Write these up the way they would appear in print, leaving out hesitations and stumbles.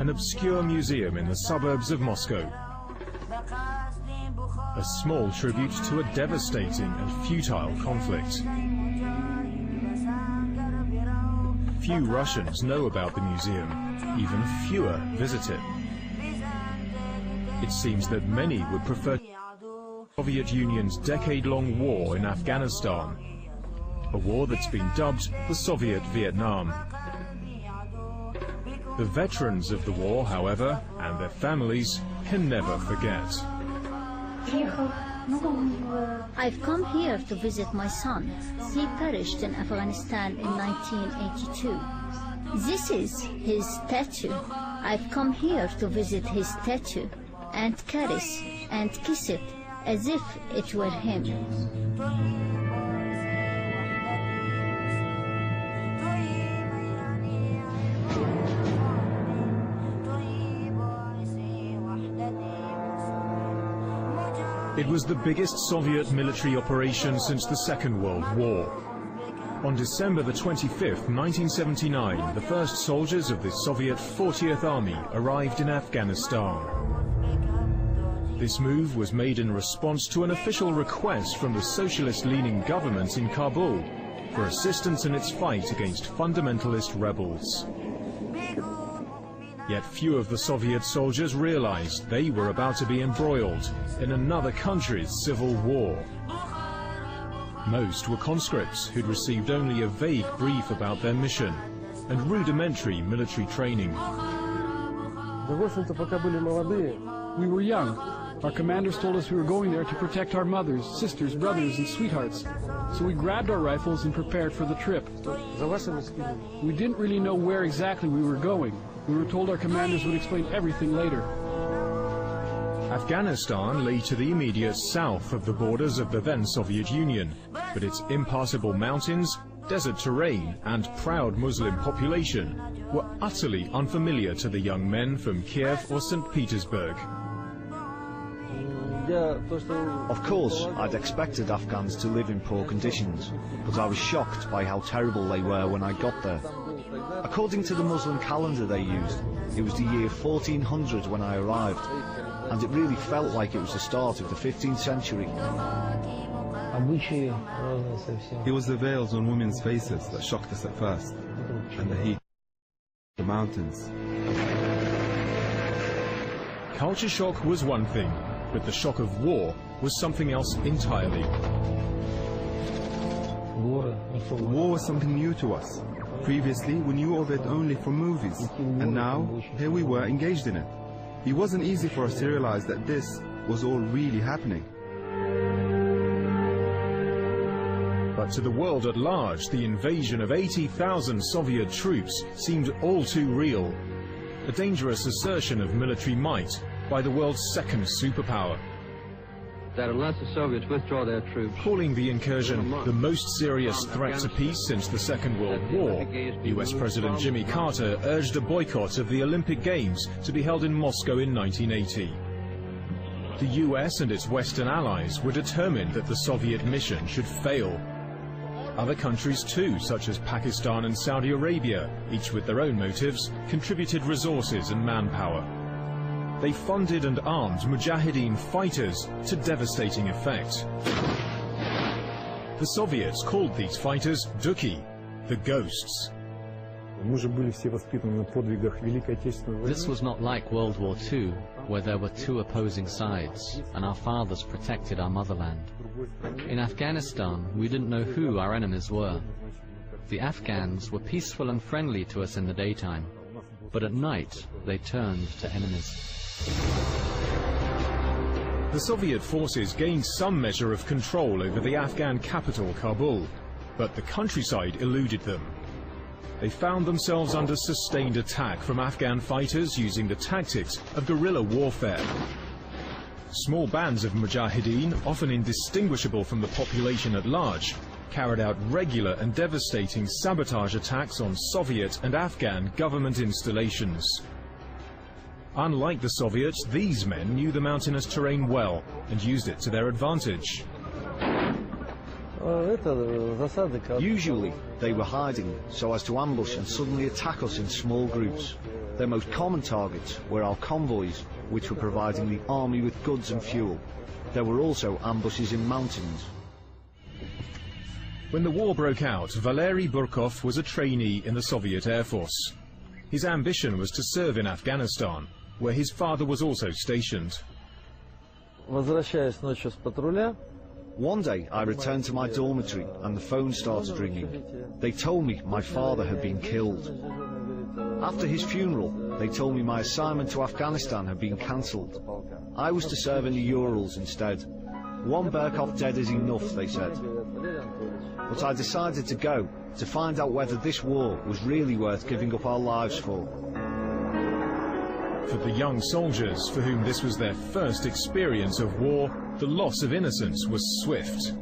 an obscure museum in the suburbs of Moscow. A small tribute to a devastating and futile conflict. Few Russians know about the museum, even fewer visit it. It seems that many would prefer the Soviet Union's decade-long war in Afghanistan, a war that's been dubbed the Soviet Vietnam. The veterans of the war, however, and their families can never forget. I've come here to visit my son. He perished in Afghanistan in 1982. This is his statue. I've come here to visit his statue and caress and kiss it as if it were him. It was the biggest Soviet military operation since the Second World War. On December the 25th, 1979, the first soldiers of the Soviet 40th Army arrived in Afghanistan. This move was made in response to an official request from the socialist-leaning government in Kabul for assistance in its fight against fundamentalist rebels. Yet few of the Soviet soldiers realized they were about to be embroiled in another country's civil war. Most were conscripts who'd received only a vague brief about their mission and rudimentary military training. We were young. Our commanders told us we were going there to protect our mothers, sisters, brothers, and sweethearts. So we grabbed our rifles and prepared for the trip. We didn't really know where exactly we were going. We were told our commanders would explain everything later. Afghanistan lay to the immediate south of the borders of the then Soviet Union, but its impassable mountains, desert terrain, and proud Muslim population were utterly unfamiliar to the young men from Kiev or St. Petersburg. Of course, I'd expected Afghans to live in poor conditions, but I was shocked by how terrible they were when I got there. According to the Muslim calendar they used, it was the year 1400 when I arrived, and it really felt like it was the start of the 15th century. It was the veils on women's faces that shocked us at first, and the heat, the mountains. Culture shock was one thing, but the shock of war was something else entirely. War was something new to us. Previously, we knew of it only from movies, and now, here we were engaged in it. It wasn't easy for us to realize that this was all really happening. But to the world at large, the invasion of 80,000 Soviet troops seemed all too real. A dangerous assertion of military might by the world's second superpower. That unless the Soviets withdraw their troops, calling the incursion the most serious threat to peace since the Second World War, US President Jimmy Carter urged a boycott of the Olympic Games to be held in Moscow in 1980. The US and its Western allies were determined that the Soviet mission should fail. Other countries too, such as Pakistan and Saudi Arabia, each with their own motives, contributed resources and manpower. They funded and armed mujahideen fighters to devastating effect. The Soviets called these fighters Duki, the ghosts. This was not like World War II, where there were two opposing sides, and our fathers protected our motherland. In Afghanistan, we didn't know who our enemies were. The Afghans were peaceful and friendly to us in the daytime, but at night they turned to enemies. The Soviet forces gained some measure of control over the Afghan capital, Kabul, but the countryside eluded them. They found themselves under sustained attack from Afghan fighters using the tactics of guerrilla warfare. Small bands of mujahideen, often indistinguishable from the population at large, carried out regular and devastating sabotage attacks on Soviet and Afghan government installations. Unlike the Soviets, these men knew the mountainous terrain well and used it to their advantage. Usually, they were hiding so as to ambush and suddenly attack us in small groups. Their most common targets were our convoys, which were providing the army with goods and fuel. There were also ambushes in mountains. When the war broke out, Valery Burkov was a trainee in the Soviet Air Force. His ambition was to serve in Afghanistan, where his father was also stationed. Возвращаясь ночью с патруля, One day I returned to my dormitory and the phone started ringing. They told me my father had been killed. After his funeral, they told me my assignment to Afghanistan had been cancelled. I was to serve in the Urals instead. One Burkov dead is enough, they said. But I decided to go, to find out whether this war was really worth giving up our lives for. For the young soldiers, for whom this was their first experience of war, the loss of innocence was swift.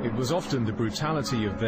It was often the brutality of their